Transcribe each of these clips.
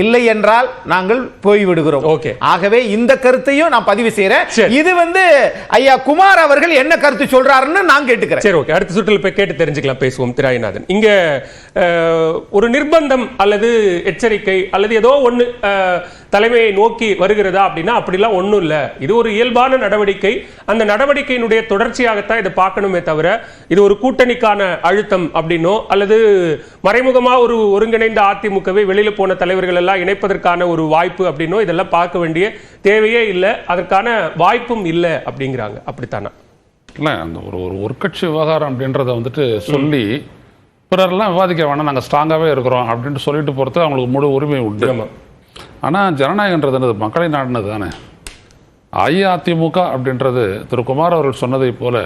இல்லை என்றால் நாங்கள் போய்விடுகிறோம். ஆகவே இந்த கருத்தையும் நான் பதிவு செய்யறேன். இது ஐயா குமார் அவர்கள் என்ன கருத்து சொல்றாருன்னு நான் கேட்டுக்கிறேன். சரி, ஓகே, அடுத்த சுற்றில் போய் கேட்டு தெரிஞ்சுக்கலாம். பேசுவோம். திராயநாதன், இங்க ஒரு நிர்பந்தம் அல்லது எச்சரிக்கை அல்லது ஏதோ ஒண்ணு தலைமையை நோக்கி வருகிறதா அப்படின்னா அப்படிலாம் ஒன்றும் இல்லை. இது ஒரு இயல்பான நடவடிக்கை. அந்த நடவடிக்கையினுடைய தொடர்ச்சியாகத்தான் இதை பார்க்கணுமே தவிர இது ஒரு கூட்டணிக்கான அழுத்தம் அப்படின்னோ அல்லது மறைமுகமா ஒரு ஒருங்கிணைந்த அதிமுகவை வெளியில போன தலைவர்கள் எல்லாம் இணைப்பதற்கான ஒரு வாய்ப்பு அப்படின்னோ இதெல்லாம் பார்க்க வேண்டிய தேவையே இல்லை, அதற்கான வாய்ப்பும் இல்லை அப்படிங்கிறாங்க. அப்படித்தானா? இல்லை, அந்த ஒரு கட்சி விவகாரம் அப்படின்றத சொல்லி பிறரெல்லாம் விவாதிக்க வேணாம், நாங்கள் ஸ்ட்ராங்காகவே இருக்கிறோம் அப்படின்ட்டு சொல்லிட்டு போகிறது அவங்களுக்கு முழு உரிமை உண்டு. ஆனால் ஜனநாயகன்றது மக்களை நாடினது தானே. அஇஅதிமுக அப்படின்றது திரு குமார் அவர்கள் சொன்னதை போல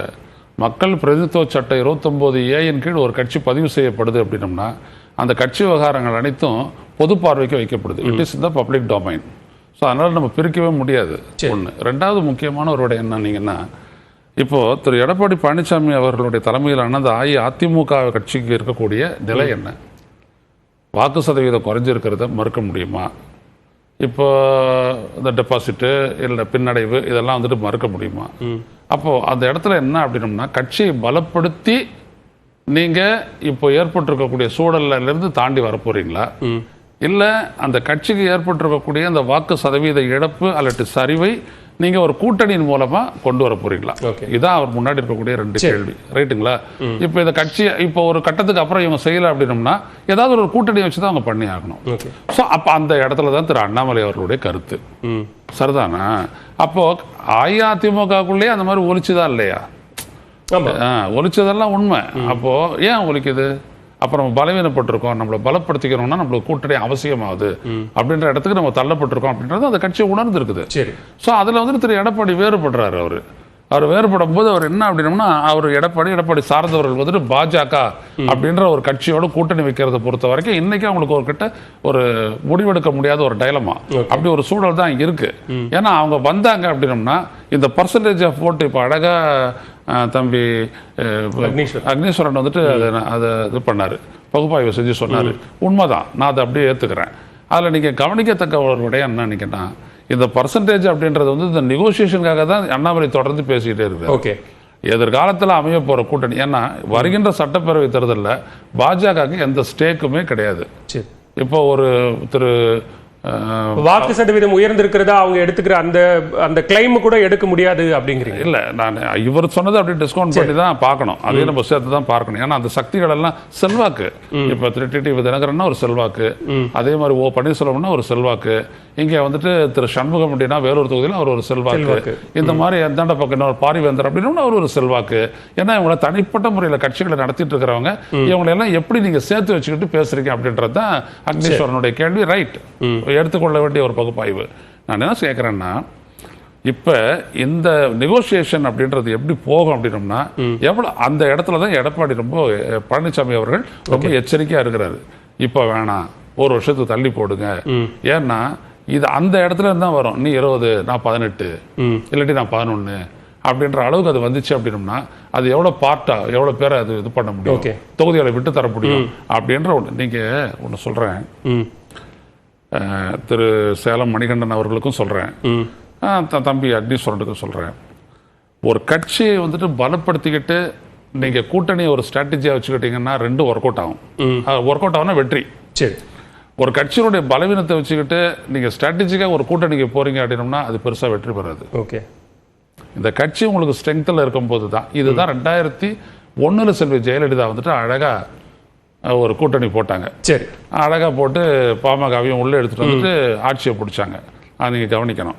மக்கள் பிரதிநிதித்துவ சட்டம் 29A கீழ் ஒரு கட்சி பதிவு செய்யப்படுது அப்படின்னம்னா அந்த கட்சி விவகாரங்கள் அனைத்தும் பொது பார்வைக்கு வைக்கப்படுது. இட் இஸ் இந்த பப்ளிக் டொமைன். ஸோ அதனால் நம்ம பிரிக்கவே முடியாது. ஒன்று. ரெண்டாவது முக்கியமான ஒரு விடயம் என்னன்னீங்கன்னா, இப்போது திரு எடப்பாடி பழனிசாமி அவர்களுடைய தலைமையிலான அந்த அஇஅதிமுக கட்சிக்கு இருக்கக்கூடிய நிலை என்ன? வாக்கு சதவீதம் குறைஞ்சிருக்கிறத மறுக்க முடியுமா? இப்போ இந்த டெபாசிட்டு இல்லை பின்னடைவு இதெல்லாம் மறுக்க முடியுமா? அப்போது அந்த இடத்துல என்ன அப்படின்னம்னா, கட்சியை பலப்படுத்தி நீங்கள் இப்போ ஏற்பட்டிருக்கக்கூடிய சூழலிருந்து தாண்டி வரப்போறீங்களா, இல்லை அந்த கட்சிக்கு ஏற்பட்டிருக்கக்கூடிய அந்த வாக்கு சதவீத இழப்பு அல்லது சரிவை நீங்க ஒரு கூட்டணியின் மூலமா கொண்டு வர போறீங்களா? இதான் அவர் முன்னாடி இருக்கக்கூடிய ரெண்டு கேள்வி. ரைட்டுங்களா? இப்போ இந்த கட்சி இப்போ ஒரு கட்டத்துக்கு அப்புறம் இவங்க செய்யல அப்படின்னம்னா ஏதாவது ஒரு கூட்டணி வச்சுதான் அவங்க பண்ணி ஆகணும். ஸோ அப்போ அந்த இடத்துல தான் திரு அண்ணாமலை அவர்களுடைய கருத்து. சரிதானா? அப்போ அஇஅதிமுகக்குள்ளேயே அந்த மாதிரி ஒலிச்சுதான் இல்லையா? ஒலிச்சதெல்லாம் உண்மை. அப்போ ஏன் ஒலிக்குது? அப்புறம் நம்ம பலவீனப்பட்டிருக்கோம், நம்மளை பலப்படுத்திக்கிறோம்னா நம்மளுக்கு கூட்டணி அவசியமாகுது அப்படின்ற இடத்துக்கு நம்ம தள்ளப்பட்டிருக்கோம் அப்படின்றது அந்த கட்சியை உணர்ந்து இருக்குது. சரி. ஸோ அதில் திரு எடப்பாடி வேறுபடுறாரு. அவர் வேறுபடும் போது அவர் என்ன அப்படின்னம்னா, அவர் எடப்பாடி சார்ந்தவர்கள் பாஜக அப்படின்ற ஒரு கட்சியோட கூட்டணி வைக்கிறத பொறுத்த வரைக்கும் இன்னைக்கு அவங்களுக்கு ஒரு கிட்ட ஒரு முடிவெடுக்க முடியாத ஒரு டைலமா அப்படி ஒரு சூழல் தான் இருக்கு. ஏன்னா அவங்க வந்தாங்க அப்படின்னம்னா இந்த பர்சன்டேஜ் ஆஃப் ஓட்டு இப்போ அழகா தம்பி அக்னீஸ்வரன் அதை இது பண்ணாரு, பகுப்பாய்வு செஞ்சு சொன்னாரு. உண்மைதான், நான் அதை அப்படியே ஏற்றுக்கிறேன். அதில் நீங்கள் கவனிக்கத்தக்க ஒரு விடயம் என்னன்னா, இந்த பர்சன்டேஜ் அப்படின்றது இந்த நெகோசியேஷனுக்காக தான் அண்ணாமலை தொடர்ந்து பேசிக்கிட்டே இருக்கு. ஓகே, எதிர்காலத்தில் அமைய போகிற கூட்டணி. ஏன்னா வருகின்ற சட்டப்பேரவை தேர்தலில் பாஜகவுக்கு எந்த ஸ்டேக்குமே கிடையாது. இப்போ ஒரு திரு வாக்கு சதவீதம் உயர்ந்திருக்கிறதா அவங்க எடுத்துக்கிற அந்த கிளைம் கூட எடுக்க முடியாது அப்படிங்கிறீங்க? இல்லை, நான் இவர் சொன்னது அப்படி டிஸ்கவுண்ட் பண்ணி தான் பார்க்கணும். அதே நம்ம சேர்த்து தான் பார்க்கணும். ஏன்னா அந்த சக்திகள் எல்லாம் செல்வாக்கு. இப்போ திரு டிடிவி தினகரன்னா ஒரு செல்வாக்கு, அதே மாதிரி ஓ பன்னீர்செல்வம்னா ஒரு செல்வாக்கு, இங்கே திரு சண்முகம் அப்படின்னா வேலூர் தொகுதியில் அவர் ஒரு செல்வாக்கு, இந்த மாதிரி எந்தாண்ட பக்கம் இன்னொரு பாரிவேந்தர் அப்படின்னு அவர் ஒரு செல்வாக்கு. ஏன்னா இவங்களை தனிப்பட்ட முறையில் கட்சிகளை நடத்திட்டு இருக்கிறவங்க, இவங்களை எல்லாம் எப்படி நீங்க சேர்த்து வச்சுக்கிட்டு பேசுறீங்க அப்படின்றது தான் அக்னீஸ்வரனுடைய கேள்வி. ரைட், எடுத்துக்கொள்ள வேண்டிய ஒரு பகுப்பாய்வு. நான் என்ன கேட்கிறேன்னா, இப்ப இந்த நெகோசியேஷன் அப்படின்றது எப்படி போகும் அப்படின்னம்னா, எவ்வளவு அந்த இடத்துல தான் எடப்பாடி பழனிசாமி அவர்கள் ரொம்ப எச்சரிக்கையா இருக்கிறாரு. இப்ப வேணாம், ஒரு வருஷத்துக்கு தள்ளி போடுங்க. ஏன்னா இது அந்த இடத்துல இருந்தா வரும். நீ 20, நான் 18, இல்லாட்டி நான் 11 அப்படின்ற அளவுக்கு அது வந்துச்சு அப்படின்னம்னா அது எவ்வளவு பார்ட்டா எவ்வளவு பேரை அது இது பண்ண முடியும், தொகுதிகளை விட்டு தர முடியும் அப்படின்ற ஒன்று. நீங்க ஒன்று சொல்றேன், திரு சேலம் மணிகண்டன் அவர்களுக்கும் சொல்றேன், தம்பி அக்னீஸ்வரனுக்கும் சொல்றேன், ஒரு கட்சியை பலப்படுத்திக்கிட்டு நீங்க கூட்டணியை ஒரு ஸ்ட்ராட்டஜியா வச்சுக்கிட்டீங்கன்னா ரெண்டும் ஒர்க் அவுட் ஆகும். ஒர்க் அவுட் ஆகும்னா வெற்றி. சரி, ஒரு கட்சியினுடைய பலவீனத்தை வச்சுக்கிட்டு நீங்க ஸ்ட்ராட்டஜிக்காக ஒரு கூட்டணிக்கு போறீங்க அப்படின்னம்னா அது பெருசா வெற்றி பெறாது. ஓகே, இந்த கட்சி உங்களுக்கு ஸ்ட்ரெங்த்தில் இருக்கும் போது தான். இதுதான் 2001 செல்வி ஜெயலலிதா அழகா ஒரு கூட்டணி போட்டாங்க. சரி, அழகா போட்டு பாமகவையும் உள்ள எடுத்துட்டு ஆட்சியை பிடிச்சாங்க. அது நீங்க கவனிக்கணும்.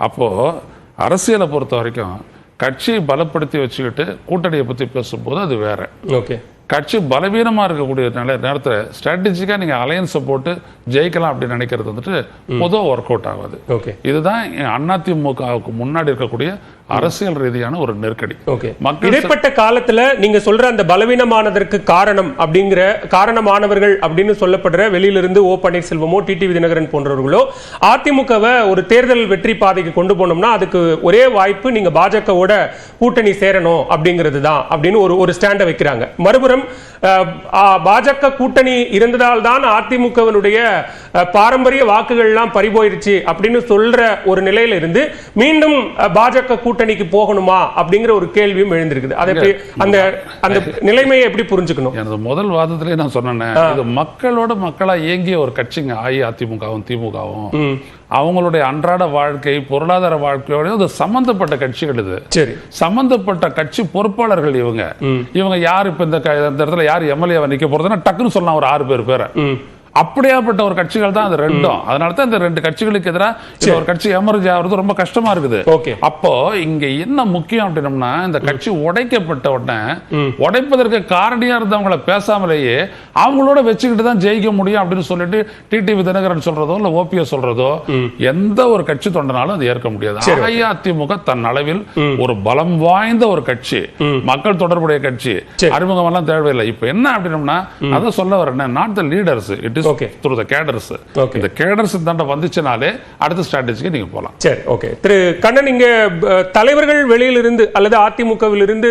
அப்போ அரசியலை பொறுத்த வரைக்கும் கட்சியை பலப்படுத்தி வச்சுக்கிட்டு கூட்டணியை பத்தி பேசும்போது அது வேற. ஓகே, கட்சி பலவீனமா இருக்கக்கூடிய நேரத்தில் ஸ்ட்ராட்டஜிக்கா நீங்க அலையன்ஸை போட்டு ஜெயிக்கலாம் அப்படின்னு நினைக்கிறது பொதுவாக ஒர்க் அவுட் ஆகாது. ஓகே, இதுதான் அதிமுகவுக்கு முன்னாடி இருக்கக்கூடிய அரசியல் ரீதியான ஒரு நெருக்கடி. இடைப்பட்ட காலத்துல நீங்க சொல்ற அந்த பலவீனமானதற்கு காரணமானவர்கள் அப்படின்னு சொல்லப்படுற வெளியிலிருந்து ஓ பன்னீர்செல்வமோ டிடிவி தினகரன் போன்றவர்களோ அதிமுகவை ஒரு தேர்தல் வெற்றி பாதைக்கு கொண்டு போனோம்னா அதுக்கு ஒரே வாய்ப்பு நீங்க பாஜகவோட கூட்டணி சேரணும் அப்படிங்கிறது தான் அப்படின்னு ஒரு ஸ்டாண்டை வைக்கிறாங்க. மறுபுறம் புறம் பாஜக கூட்டணி இருந்ததால் தான் அதிமுகவினுடைய பாரம்பரிய வாக்குகள் எல்லாம் பறிபோயிருச்சு அப்படின்னு சொல்ற ஒரு நிலையில இருந்து மீண்டும் பாஜக கூட்டணிக்கு போகணுமா அப்படிங்கிற ஒரு கேள்வியும் எழுந்திருக்குது. அதை அந்த அந்த நிலைமையை எப்படி புரிஞ்சுக்கணும்? எனது முதல் வாதத்திலே நான் சொன்னேன், இது மக்களோட மக்களா இயங்கிய ஒரு கட்சிங்க. அஇஅதிமுகவும் திமுகவும் அவங்களுடைய அன்றாட வாழ்க்கை, பொருளாதார வாழ்க்கையோட சம்பந்தப்பட்ட கட்சிகள். இது சரி, சம்பந்தப்பட்ட கட்சி பொறுப்பாளர்கள் இவங்க யார் இப்ப இந்த இடத்துல யார் எம்எல்ஏ நிக்க போறதுன்னா டக்குன்னு சொல்லலாம் ஒரு 6 பேரை. அப்படியாப்பட்ட ஒரு கட்சிகள் தான் அது ரெண்டும். அதனால தான் இந்த 2 கட்சிகளுக்கு எதிராக ஒரு கட்சி எமர்ஜ் ஆகிறது ரொம்ப கஷ்டமா இருக்குது. அப்போ இங்க என்ன முக்கியம் அப்படின்னம்னா, இந்த கட்சி உடைக்கப்பட்ட உடனே உடைப்பதற்கு காரணியா இருந்தவங்களை பேசாமலேயே அவங்களோட வச்சுக்கிட்டு தான் ஜெயிக்க முடியும் அப்படின்னு சொல்லிட்டு டிடிவி தினகரன் சொல்றதோ இல்ல ஓபிஎஸ் சொல்றதோ எந்த ஒரு கட்சி தொண்டனாலும் அது ஏற்க முடியாது. அஇஅதிமுக தன் அளவில் ஒரு பலம் வாய்ந்த ஒரு கட்சி, மக்கள் தொடர்புடைய கட்சி, அறிமுகம் எல்லாம் தேவையில்லை. இப்ப என்ன அப்படின்னம்னா, அதை சொல்ல வரேன், not the leaders, it is through the cadres. இந்த cadres தாண்ட வந்துச்சுனாலே அடுத்த ஸ்ட்ராட்டஜிக்கு நீங்க போலாம். சரி, ஓகே. திரு கண்ணன், இங்க தலைவர்கள் வெளியிலிருந்து அல்லது அதிமுகவிலிருந்து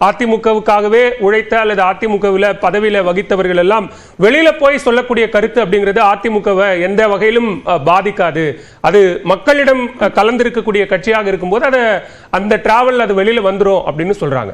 அதிமுகவுக்காகவே உழைத்த அல்லது அதிமுகவில் பதவியில வகித்தவர்கள் எல்லாம் வெளியில போய் சொல்லக்கூடிய கருத்து அப்படிங்கிறது அதிமுகவை எந்த வகையிலும் பாதிக்காது. அது மக்களிடம் கலந்திருக்கக்கூடிய கட்சியாக இருக்கும்போது அந்த டிராவல் அது வெளியில வந்துரும் அப்படின்னு சொல்றாங்க.